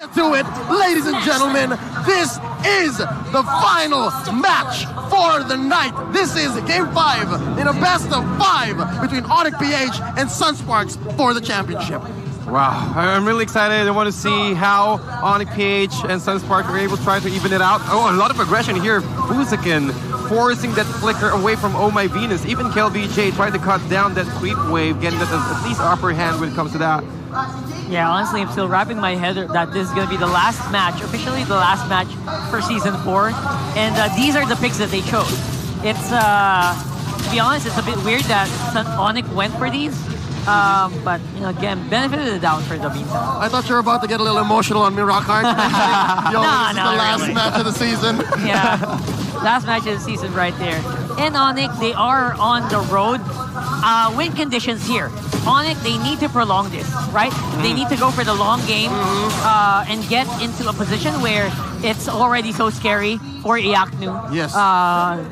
To it, ladies and gentlemen, this is the final match for the night. This is Game 5 in a best of 5 between Onyx PH and Sunsparks for the championship. Wow, I'm really excited. I want to see how Onyx PH and Sunsparks were able to try to even it out. Oh, a lot of aggression here. Fusakin forcing that flicker away from Oh My Venus. Even KLBJ tried to cut down that creep wave, getting that at least upper hand when it comes to that. Yeah, honestly, I'm still wrapping my head that this is going to be the last match, officially the last match for Season 4. And these are the picks that they chose. It's, to be honest, it's a bit weird that Onyx went for these. But, you know, again, benefit of the doubt for the meantime. I thought you were about to get a little emotional on me, Rockhart. Yo, this is the last really. match of the season. Yeah, last match of the season right there. And Onyx, they are on the road. Win conditions here. Onyx, they need to prolong this, right? They need to go for the long game and get into a position where it's already so scary for Iaknu. Yes.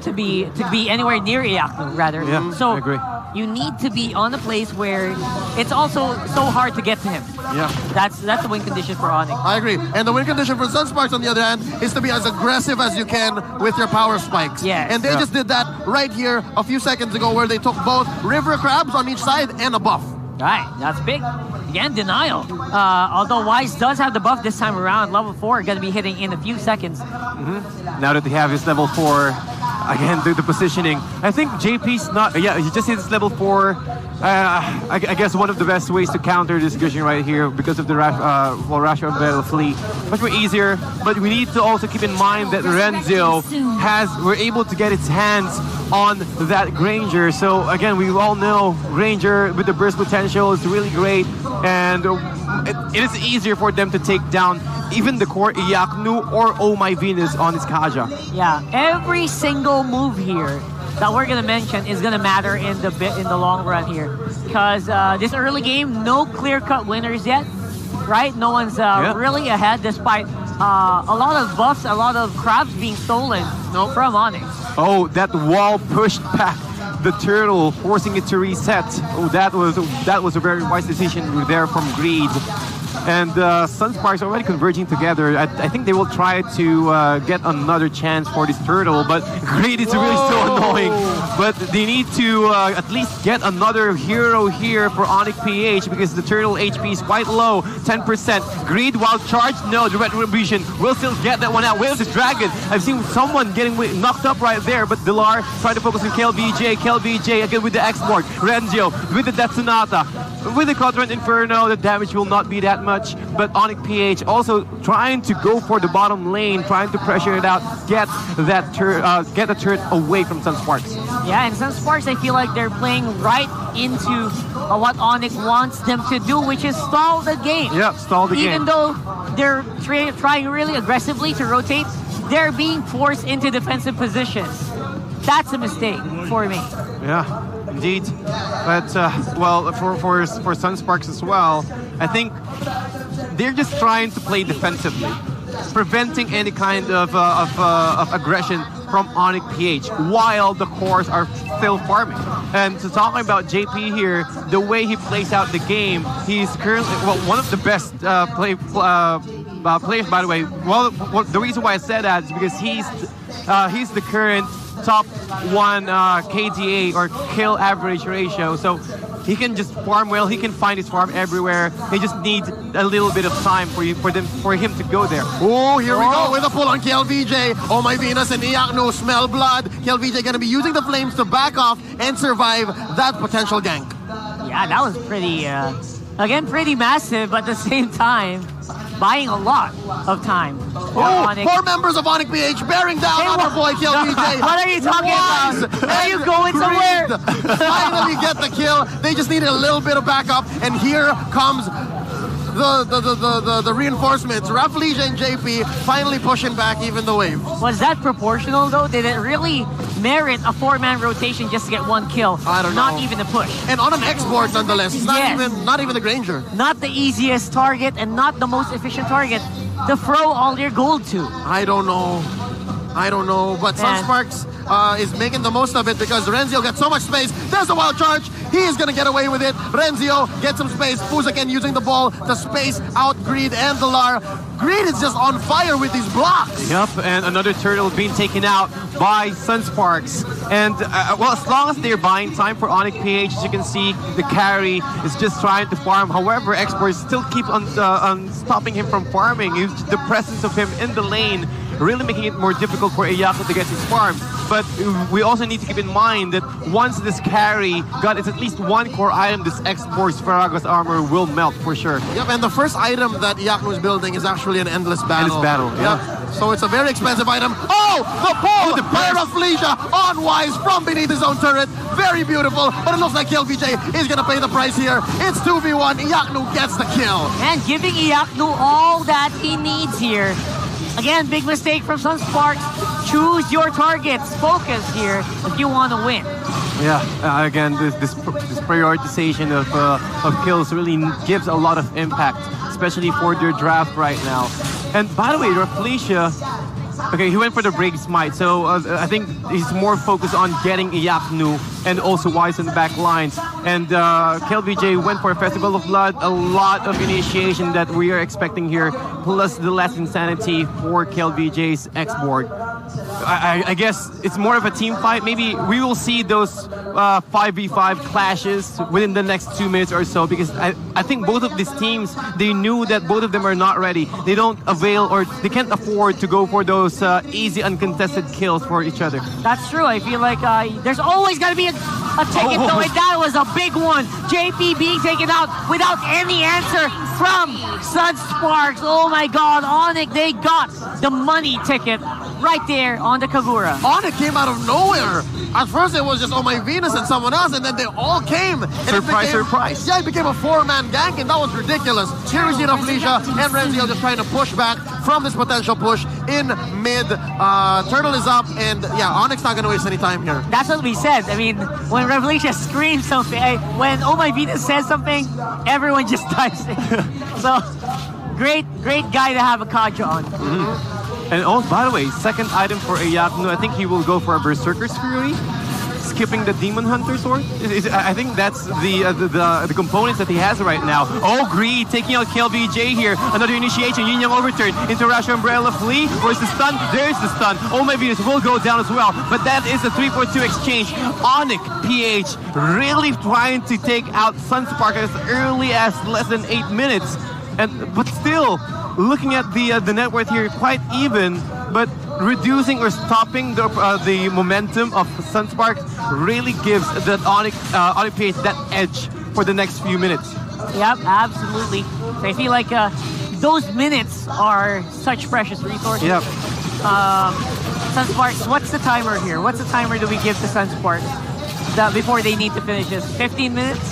To be anywhere near Iaknu, rather. Yeah, so I agree. You need to be on a place where it's also so hard to get to him. Yeah. That's the win condition for Onyx. I agree. And the win condition for Sunsparks, on the other hand, is to be as aggressive as you can with your power spikes. Yes. And they just did that right here a few seconds ago, where they took both River Crabs on each side and a buff. Right, that's big. Again, denial. Although Wise does have the buff this time around, level 4 going to be hitting in a few seconds. Now that they have his level 4, again, the positioning. I think JP's not, yeah, he just hit his level 4. I guess one of the best ways to counter this Gushing right here because of the Rash on Battle Fleet. Much more easier, but we need to also keep in mind that Renzo were able to get its hands on that Granger. So again, we all know Granger with the burst potential is really great, and it is easier for them to take down even the core Iaknu or Oh My Venus on its Kaja. Yeah, every single move here that we're gonna mention is gonna matter in the long run here, because this early game, no clear-cut winners yet, right? No one's really ahead, despite a lot of buffs, a lot of crabs being stolen from Onyx. Oh, that wall pushed back the turtle, forcing it to reset. Oh, that was a very wise decision there from Greed. And Sunsparks already converging together. I think they will try to get another chance for this turtle, but Greed is really so annoying. But they need to at least get another hero here for Onyx PH, because the turtle HP is quite low, 10%. Greed while charged, no, the Retribution will still get that one out. Where's the dragon? I've seen someone getting knocked up right there, but Dilar trying to focus on KLBJ. KLBJ again with the X-Morg. Renzo with the Death Sonata. With the Cotrant Inferno, the damage will not be that much, but Onyx PH also trying to go for the bottom lane, trying to pressure it out, get the turret away from Sunsparks. Yeah, and Sunsparks, I feel like they're playing right into what Onyx wants them to do, which is stall the game. Yeah, stall the game. Even though they're trying really aggressively to rotate, they're being forced into defensive positions. That's a mistake for me. Yeah. Indeed, but well, for Sunsparks as well, I think they're just trying to play defensively, preventing any kind of aggression from Onyx PH while the cores are still farming. And so talking about JP here, the way he plays out the game, he's currently one of the best players. By the way, well, the reason why I said that is because he's the current top 1 KDA or kill average ratio, so he can just farm well. He can find his farm everywhere. He just needs a little bit of time for him to go there. Oh, here we go with a pull on KLVJ. Oh My Venus and Iaknu smell blood. KLVJ gonna be using the flames to back off and survive that potential gank. Yeah, that was pretty, again, pretty massive, but at the same time, buying a lot of time. Oh, 4 members of Onyx PH bearing down on our boy KLVJ. What are you talking about? Are you going somewhere? Finally get the kill. They just needed a little bit of backup, and here comes the reinforcements. Rafflesia and JP finally pushing back even the wave. Was that proportional though? Did it really merit a 4-man rotation just to get 1 kill? I don't know. Not even a push. And on an export nonetheless. It's Yes. not even the Granger. Not the easiest target and not the most efficient target to throw all your gold to. I don't know. I don't know, but Man. Sunsparks is making the most of it because Renzio gets so much space. There's a wild charge. He is going to get away with it. Renzio gets some space. Fuzaken using the ball to space out Greed and the Lar. Greed is just on fire with these blocks. Yep, and another turtle being taken out by Sunsparks. And, well, as long as they're buying time for Onyx PH, as you can see, the carry is just trying to farm. However, Exports still keep on stopping him from farming. The presence of him in the lane really making it more difficult for Ayako to get his farm. But we also need to keep in mind that once this carry got at least one core item, this Exports Faragos armor will melt for sure. Yep, and the first item that Iaknu is building is actually an endless battle. Endless battle, yeah. Yep. So it's a very expensive item. Oh, the pull! The Prayer of Felicia on Wise from beneath his own turret. Very beautiful, but it looks like KLVJ is going to pay the price here. It's 2v1. Iaknu gets the kill. And giving Iaknu all that he needs here. Again, big mistake from Sunsparks. Choose your targets. Focus here if you want to win. Yeah, again, this prioritization of kills really gives a lot of impact, especially for their draft right now. And by the way, Rafflesia, okay, he went for the Break Smite, so I think he's more focused on getting Iaknu and also Wise in the back lines. And KLVJ went for a Festival of Blood, a lot of initiation that we are expecting here, plus the less insanity for KLVJ's X-board. I guess it's more of a team fight. Maybe we will see those 5v5 clashes within the next 2 minutes or so, because I think both of these teams, they knew that both of them are not ready. They don't avail or they can't afford to go for those easy uncontested kills for each other. That's true. I feel like there's always got to be a ticket though, and that was a big one. JP being taken out without any answer from Sunsparks. Oh my god, Onyx, they got the money ticket right there on the Kagura. Onyx came out of nowhere. At first it was just Oh My Venus and someone else, and then they all came. And surprise, surprise. Yeah, it became a 4-man gank, and that was ridiculous. Here we see Felicia and Renzio just trying to push back from this potential push in mid. Turtle is up, and yeah, Onyx not going to waste any time here. That's what we said. I mean, when Revelation screams something, when Oh My Venus says something, everyone just dives in. So, great guy to have a Kaja on. And oh, by the way, second item for Ayaknu, I think he will go for a Berserker's Fury, skipping the Demon Hunter sword. I think that's the components that he has right now. Oh, Greed taking out KLVJ here. Another initiation, Yin Yang overturn into Rush Umbrella Flee. Where's the stun? There's the stun. Oh My Venus will go down as well. But that is a 3-4-2 exchange. Onyx PH really trying to take out Sunspark as early as less than 8 minutes. But still, looking at the net worth here, quite even, but reducing or stopping the momentum of Sunspark really gives the Onyx PH that edge for the next few minutes. Yep, absolutely. So I feel like those minutes are such precious resources. Yep. Sunsparks, what's the timer here? What's the timer do we give to Sunsparks before they need to finish this? 15 minutes?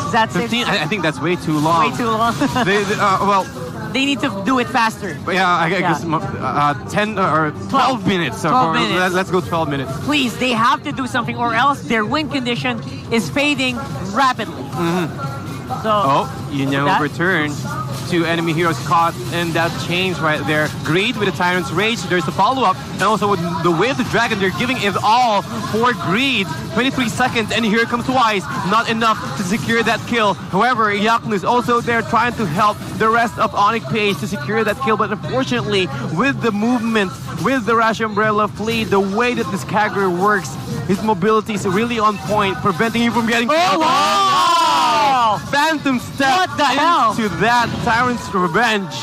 Is that 15? I think that's way too long. Way too long. Well, they need to do it faster. But yeah, I guess 10 or 12 minutes. 12 minutes. Let's go 12 minutes. Please, they have to do something, or else their win condition is fading rapidly. So, oh, Yin Yang overturn. Two enemy heroes caught in that change right there. Greed with the Tyrant's Rage. There's the follow-up. And also with the Way of the Dragon, they're giving it all for Greed. 23 seconds, and here comes Wise. Not enough to secure that kill. However, Iaknu is also there trying to help the rest of Onyx PH to secure that kill. But unfortunately, with the movement, with the Rash Umbrella Flee, the way that this Kagura works, his mobility is really on point, preventing him from getting killed. Wow! Phantom step What the hell? into that Tyrant's Revenge.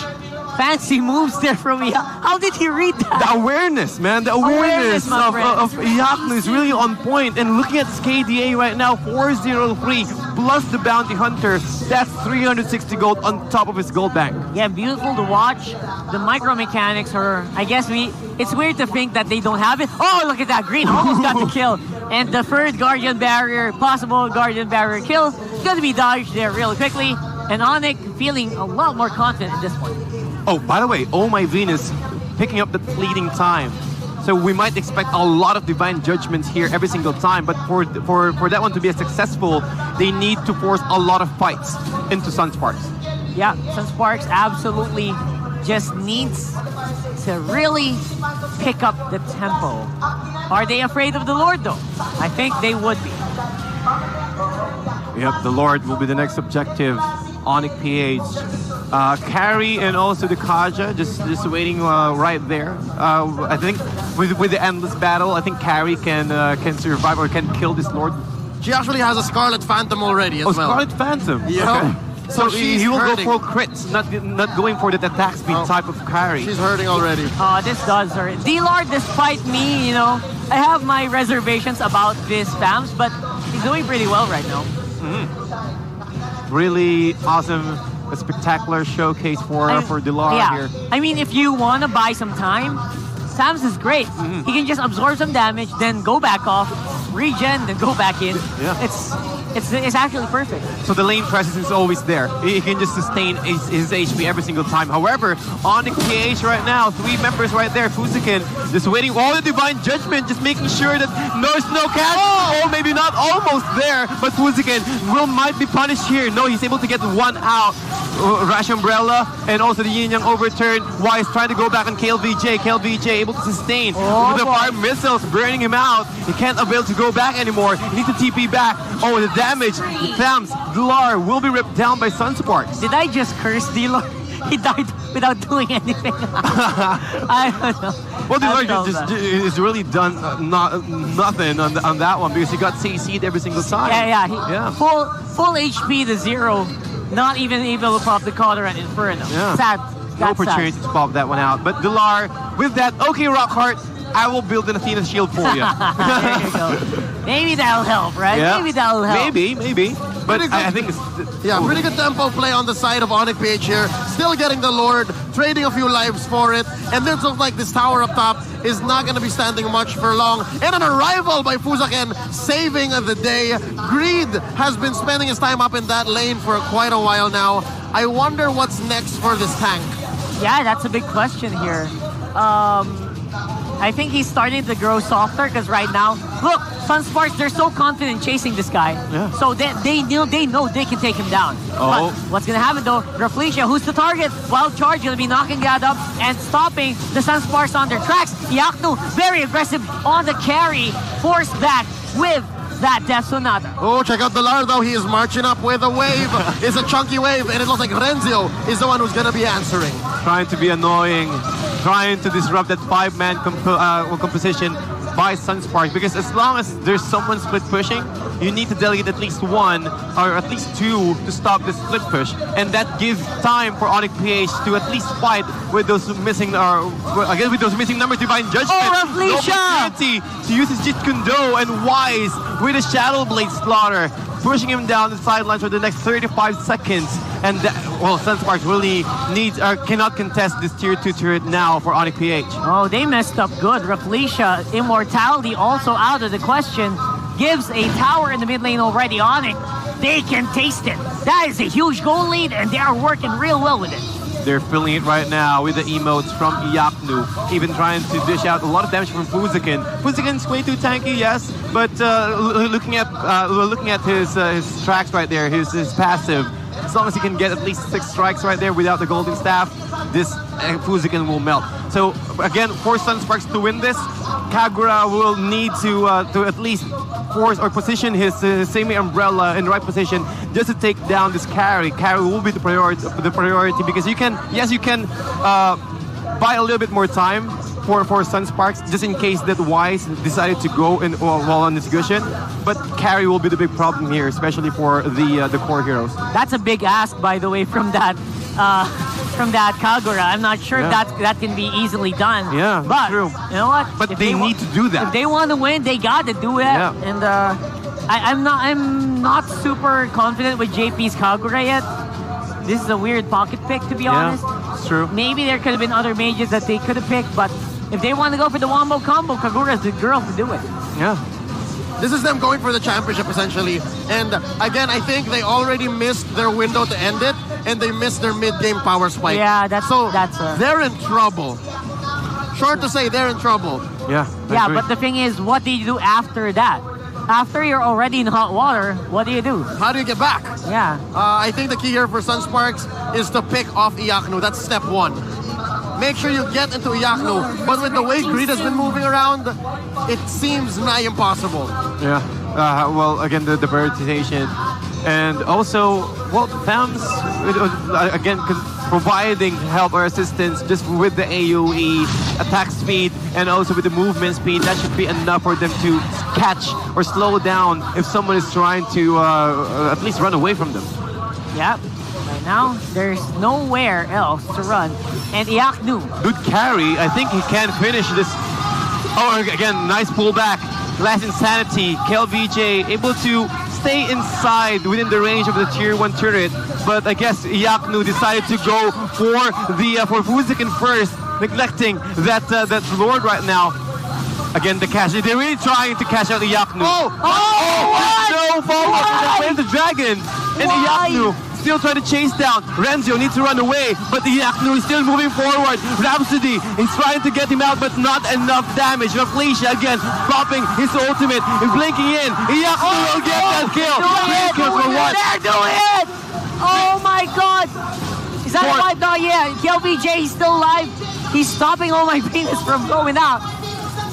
Fancy moves there from Iaknu. How did he read that? The awareness, man. The awareness of Iaknu is really on point. And looking at this KDA right now, 403 plus the Bounty Hunter, that's 360 gold on top of his gold bank. Yeah, beautiful to watch. The micro mechanics are, I guess it's weird to think that they don't have it. Oh, look at that. Green almost got the kill. And the third Guardian Barrier, possible Guardian Barrier kill, is going to be dodged there really quickly. And Onyx feeling a lot more confident in this one. Oh, by the way, Oh My Venus picking up the fleeting time. So we might expect a lot of divine judgments here every single time, but for that one to be successful, they need to force a lot of fights into Sunsparks. Yeah, Sunsparks absolutely just needs to really pick up the tempo. Are they afraid of the Lord, though? I think they would be. Yep, the Lord will be the next objective. Onyx PH. Carry and also the Kaja just waiting right there. I think with the endless battle, I think Carry can survive or can kill this Lord. She actually has a Scarlet Phantom already as well. Scarlet Phantom. Yeah. Okay. So he will hurting. go for crits, not going for the attack speed type of Carry. She's hurting already. Oh, this does hurt. D-Lord, despite me, you know, I have my reservations about this FAMS, but he's doing pretty well right now. Really awesome, a spectacular showcase for Dilar here. I mean, if you want to buy some time, FAMS is great. He can just absorb some damage, then go back off, regen, then go back in. Yeah. It's actually perfect. So the lane presence is always there. He can just sustain his HP every single time. However, Onyx PH right now, 3 members right there, Fuzikin, just waiting all the Divine Judgment, just making sure that there's no catch. Oh, maybe not almost there, but Fuzikin might be punished here. No, he's able to get 1 out. Rash Umbrella and also the Yin Yang overturn. Wise trying to go back on KLVJ. KLVJ able to sustain with the fire missiles burning him out. He can't avail to go back anymore. He needs to TP back. Oh, the damage. The FAMS, Dilar will be ripped down by Sunsparks. Did I just curse Dilar? He died without doing anything. I don't know. Well, Dilar is really done nothing on that one because he got CC'd every single time. Yeah. Full HP to 0. Not even able to pop the Kagura and Inferno. Yeah. Sad. No opportunity to pop that one out. But Dilar, with that, okay, Rockheart, I will build an Athena shield for you. There you go. Maybe that'll help, right? Yeah. Maybe that'll help. Maybe. But I think it's... pretty good tempo play on the side of Onyx PH here. Still getting the Lord, trading a few lives for it. And this looks like this tower up top is not going to be standing much for long. And an arrival by Fuzaken saving the day. Greed has been spending his time up in that lane for quite a while now. I wonder what's next for this tank. Yeah, that's a big question here. I think he's starting to grow softer because right now, look, Sunsparks, they're so confident chasing this guy. Yeah. So they know they can take him down. Oh. But what's going to happen though, Rafflesia, who's the target? Wild Charge going to be knocking that up and stopping the Sunsparks on their tracks. Yaknu, very aggressive on the carry, forced back with that Death Sonata. Oh, check out Dilar though. He is marching up with a wave. It's a chunky wave, and it looks like Renzio is the one who's going to be answering. Trying to be annoying, trying to disrupt that 5-man composition by Sunspark, because as long as there's someone split pushing, you need to delegate at least 1 or at least 2 to stop the split push, and that gives time for Onyx PH to at least fight with those missing numbers. Divine Judgment. Oh, Rafflesia! No opportunity to use his Jit Kundo, and Wise with a Shadow Blade Slaughter, pushing him down the sidelines for the next 35 seconds. And Sunsparks really cannot contest this tier 2 turret now for Onyx PH. Oh, they messed up good. Rafflesia, Immortality also out of the question. Gives a tower in the mid lane already on it. They can taste it. That is a huge goal lead, and they are working real well with it. They're feeling it right now with the emotes from Yaknu, even trying to dish out a lot of damage from Fuzikin. Fuzikin's way too tanky, yes, but looking at his tracks right there, his passive, as long as he can get at least 6 strikes right there without the golden staff, this Fuzikin will melt. So again, for Sunsparks to win this, Kagura will need to at least force or position his semi-umbrella in the right position just to take down this carry. Carry will be the priority because you can buy a little bit more time for Sunsparks just in case that Wise decided to go while on this cushion. But carry will be the big problem here, especially for the core heroes. That's a big ask, by the way, from that Kagura. I'm not sure if that can be easily done. Yeah, but true. You know what? But they need to do that. If they want to win, they got to do it. Yeah. And I'm not super confident with JP's Kagura yet. This is a weird pocket pick, to be honest. It's true. Maybe there could have been other mages that they could have picked, but if they want to go for the wombo combo, Kagura's the girl to do it. Yeah. This is them going for the championship, essentially. And again, I think they already missed their window to end it, and they missed their mid-game power spike. Yeah, they're in trouble. Short to say, they're in trouble. Yeah. Yeah, but the thing is, what do you do after that? After you're already in hot water, what do you do? How do you get back? Yeah. I think the key here for Sunsparks is to pick off Iaknu. That's step 1. make sure you get into Yaknu. But with the way Greed has been moving around, it seems nigh impossible. Yeah. Well, again, the prioritization. And also, well, FAMS, again, providing help or assistance just with the AoE attack speed and also with the movement speed. That should be enough for them to catch or slow down if someone is trying to at least run away from them. Yep. Right now, there's nowhere else to run. And Yaknu. Good carry. I think he can finish this. Oh, again, nice pullback. Last Insanity. KLVJ able to stay inside within the range of the tier 1 turret, but I guess Yaknu decided to go for the for Fuzikin first, neglecting that Lord right now. Again, the cash. They're really trying to cash out the Yaknu. No follow-up from the Dragon. And the Yaknu still trying to chase down. Renzo needs to run away, but the Yaknu is still moving forward. Rhapsody is trying to get him out, but not enough damage. Felicia again popping his ultimate and blinking in. Yaknu will get that kill. They're doing it! Oh my god! Is that alive? Not yet. KLBJ is still alive. He's stopping all my penis from going out.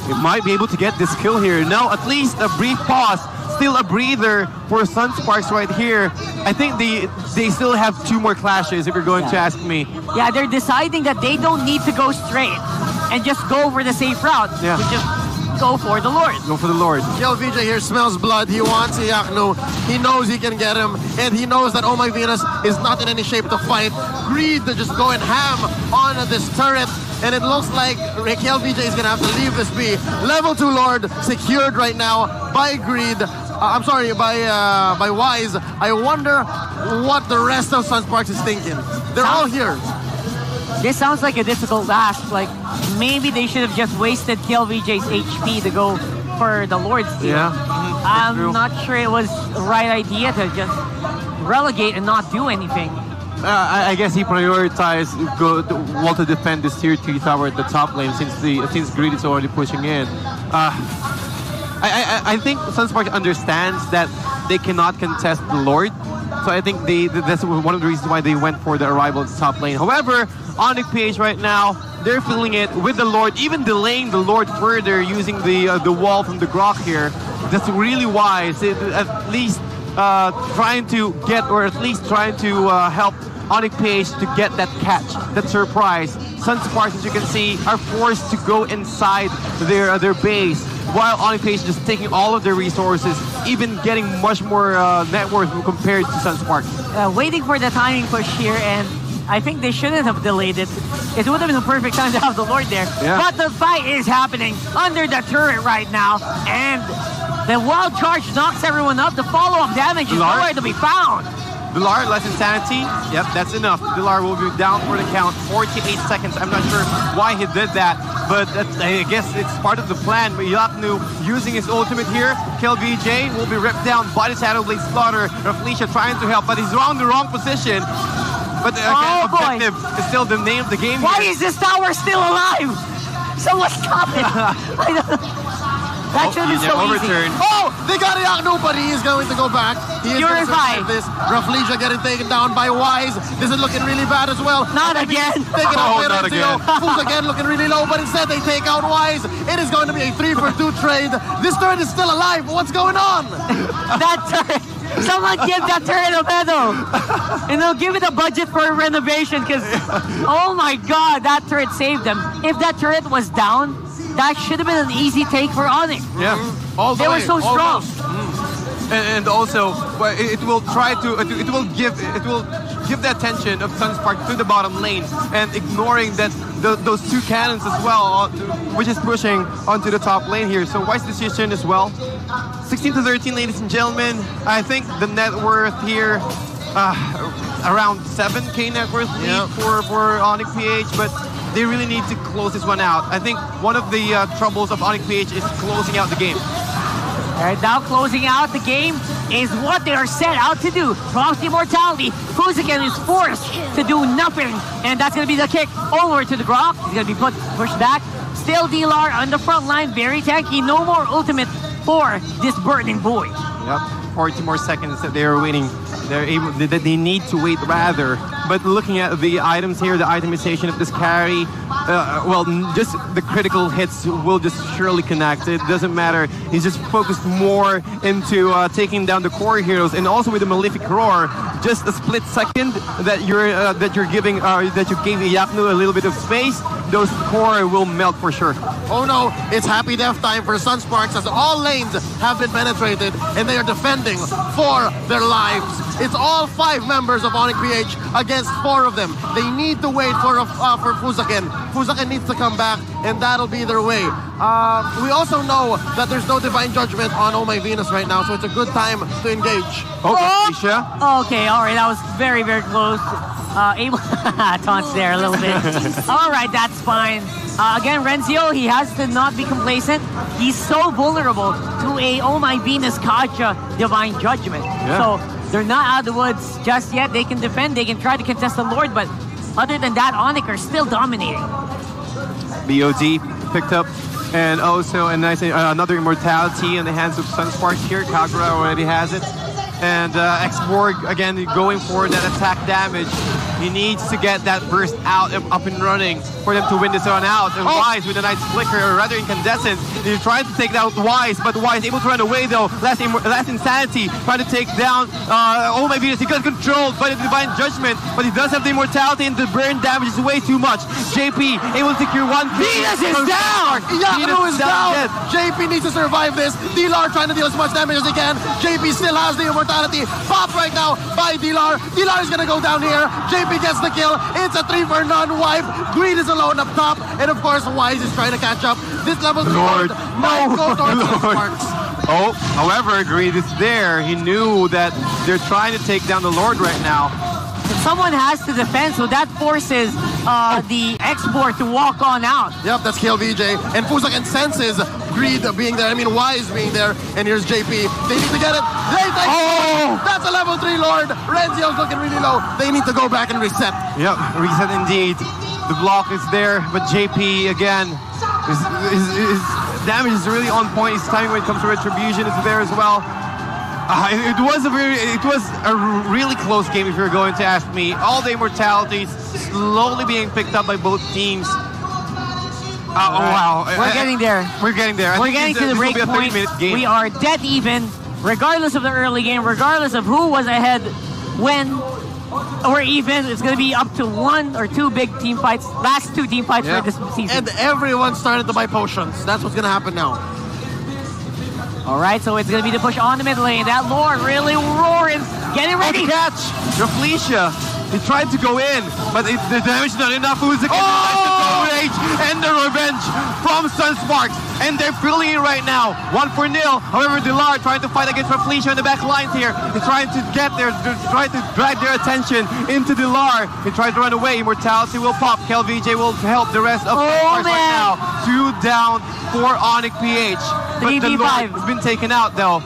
He might be able to get this kill here. Now, at least a brief pause. Still a breather for Sunsparks right here. I think they still have 2 more clashes if you're going to ask me. Yeah, they're deciding that they don't need to go straight and just go for the safe route. Yeah. Just go for the Lord. Go for the Lord. KLVJ here smells blood. He wants Yaknu. He knows he can get him. And he knows that Oh My Venus is not in any shape to fight. Greed to just going ham on this turret. And it looks like KLVJ is going to have to leave this be. Level 2 Lord secured right now by Greed. I'm sorry, by Wise. I wonder what the rest of Sunsparks is thinking. They're all here. This sounds like a difficult ask. Like, maybe they should have just wasted KLVJ's HP to go for the Lord's deal. Yeah. I'm not sure it was the right idea to just relegate and not do anything. I guess he prioritized to defend this tier 3 tower at the top lane since Greed is already pushing in. I think Sunspark understands that they cannot contest the Lord. So I think that's one of the reasons why they went for the arrival at the top lane. However, Onyx PH right now, they're feeling it with the Lord, even delaying the Lord further using the wall from the Grok here. That's really wise. At least trying to get, or at least trying to help Onyx PH to get that catch, that surprise. Sunsparks, as you can see, are forced to go inside their base, while Onyx PH just taking all of their resources, even getting much more net worth compared to Sunsparks. Waiting for the timing push here, and I think they shouldn't have delayed it. It would have been the perfect time to have the Lord there. Yeah. But the fight is happening under the turret right now, and the wild charge knocks everyone up. The follow-up damage is nowhere to be found. Dilar, less Insanity. Yep, that's enough. Dilar will be down for the count. 48 seconds. I'm not sure why he did that, but I guess it's part of the plan. But Yaknu using his ultimate here. KLVJ will be ripped down by the Shadow Blade Slaughter. Felicia trying to help, but he's on the wrong position. But again, objective is still the name of the game. Why is this tower still alive? Someone stop it! That should be so overturn. easy. Oh, they got Yaknu, but he is going to go back. He is going to survive this. Raflesia getting taken down by Wise. This is looking really bad as well. Not again. Taken out by not Renzo. again. Fools again looking really low, but instead they take out Wise. It is going to be a 3-for-2 trade. This turret is still alive. What's going on? That turret. Someone give that turret a medal. And they'll give it a budget for renovation because, oh my god, that turret saved them. If that turret was down, that should have been an easy take for Onyx. Yeah, all the They way, were so strong. And also, it will give the attention of Sunspark to the bottom lane and ignoring that those 2 cannons as well, which is pushing onto the top lane here. So wise decision as well. 16-13, ladies and gentlemen. I think the net worth here, around 7K net worth lead for Onyx PH, but they really need to close this one out. I think one of the troubles of Onyx PH is closing out the game. Right now, closing out the game is what they are set out to do. Lost Immortality. Fuziken is forced to do nothing, and that's going to be the kick over to the Grok. He's going to be pushed back. Still Dilar on the front line, very tanky. No more ultimate for this burning void. Yep, 40 more seconds that they are waiting. They need to wait rather But looking at the items here, the itemization of this carry, just the critical hits will just surely connect. It doesn't matter. He's just focused more into taking down the core heroes, and also with the Malefic Roar, just a split second that you're giving that you gave Yaknu a little bit of space, those core will melt for sure. Oh no, it's happy death time for Sunsparks as all lanes have been penetrated and they are defending for their lives. It's all 5 members of Onyx PH against 4 of them. They need to wait for Fuzaken. Fuzaken needs to come back and that'll be their way. We also know that there's no Divine Judgment on Oh My Venus right now, so it's a good time to engage. Okay, alright, that was very, very close. Able taunts there a little bit. Alright, that's fine. Again, Renzio, he has to not be complacent. He's so vulnerable to a Oh My Venus Kaja Divine Judgment. Yeah. So they're not out of the woods just yet. They can defend, they can try to contest the Lord, but other than that, Onyx are still dominating. BOD picked up, and also a nice another immortality in the hands of Sunsparks here. Kagura already has it. And X-Borg, again, going for that attack damage. He needs to get that burst out and up and running for them to win this one out. And Wise with a nice flicker, or rather incandescent. He's trying to take down Wise, but Wise able to run away though. Last Insanity, trying to take down Oh My Venus. He got controlled by the Divine Judgment, but he does have the immortality, and the burn damage is way too much. JP able to secure one. Venus is down! Yaknu is down! JP needs to survive this. D-Lar trying to deal as much damage as he can. JP still has the immortality. Popped right now by D-Lar. D-Lar is gonna go down here. JP gets the kill. It's a 3-for-none wipe. Greed is alone up top. And of course, Wise is trying to catch up. This level Lord. might go towards the Sparks. Oh, however, Greed is there. He knew that they're trying to take down the Lord right now. Someone has to defend, so that forces the X-Borg to walk on out. Yep, that's KLVJ. And Fuzaken senses Greed being there. I mean, Wise being there. And here's JP. They need to get it. That's a level 3 Lord. Renzio's looking really low. They need to go back and reset. Yep, reset indeed. The block is there, but JP again, his damage is really on point. His timing when it comes to retribution is there as well. It was a really close game if you're going to ask me. All the immortalities slowly being picked up by both teams. Wow. We're getting there. We're getting there. We're getting to the break point. We are dead even, regardless of the early game, regardless of who was ahead when or even. It's going to be up to 1 or 2 big team fights. Last 2 team fights for this season. And everyone started to buy potions. That's what's going to happen now. Alright, so it's going to be the push on the mid lane. That Lord really roaring. Getting ready. Catch! Rafflesia. He tried to go in, but the damage is not enough. Fuzaken rage and the revenge from Sunsparks. And they're filling it right now. 1-0. However, Dilar trying to fight against Rafflesia in the back lines here. He's trying to get there, trying to drag their attention into Dilar. He tried to run away. Immortality will pop. KLVJ will help the rest of Sunsparks right now. 2 down for Onyx PH. But the Lord has been taken out though.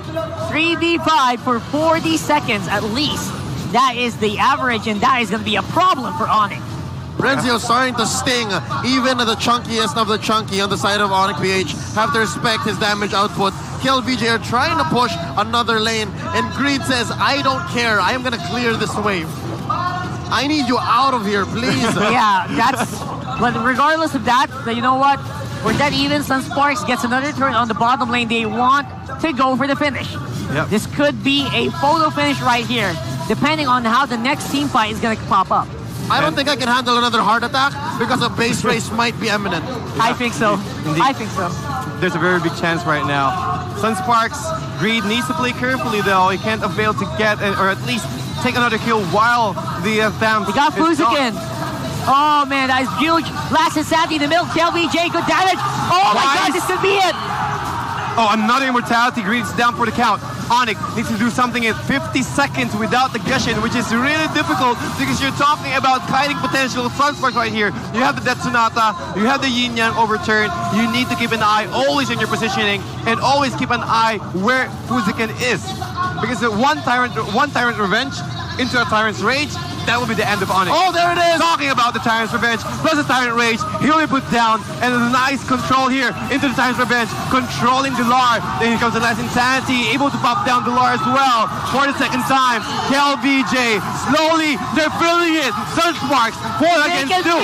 3v5 for 40 seconds at least. That is the average, and that is going to be a problem for Onyx. Renzio starting to sting even the chunkiest of the chunky on the side of Onyx PH. Have to respect his damage output. KLVJ are trying to push another lane, and Greed says, I don't care. I am going to clear this wave. I need you out of here, please. Yeah, that's... But regardless of that, you know what? We're dead even. Sunsparks gets another turn on the bottom lane. They want to go for the finish. Yep. This could be a photo finish right here, depending on how the next team fight is going to pop up. I don't think I can handle another heart attack because a base race might be imminent. I think so. Indeed. I think so. There's a very big chance right now. Sunsparks, Greed needs to play carefully though. He can't avail to get, or at least take another kill while the Tham. He got Fuzaken. Oh man, that is huge. Last Insanity in the middle. KLVJ, good damage. Oh my god, this could be it. Oh, another immortality. Greed is down for the count. Onyx needs to do something in 50 seconds without the Gushin, which is really difficult because you're talking about kiting potential of Sunsparks right here. You have the Death Sonata, you have the Yin Yang overturn. You need to keep an eye always on your positioning and always keep an eye where Fuzaken is. Because one tyrant revenge into a tyrant's rage, that will be the end of Onyx. Oh, there it is. Talking about the Tyrant's Revenge plus the Tyrant Rage, he will be put down, and a nice control here into the Tyrant's Revenge, controlling Delar. Then here comes a nice Insanity, able to pop down Delar as well for the second time. KLVJ, slowly, they're feeling it. Sunsparks, 4 against 2.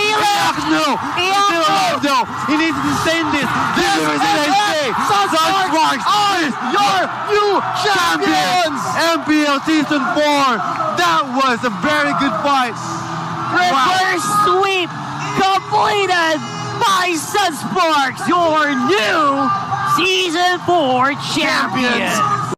No, he's still alive though. He needs to sustain this. This is it. Sunsparks are your new champions. MPL Season 4. That was a very good fight. Reverse sweep completed by Sunsparks, your new Season 4 champions.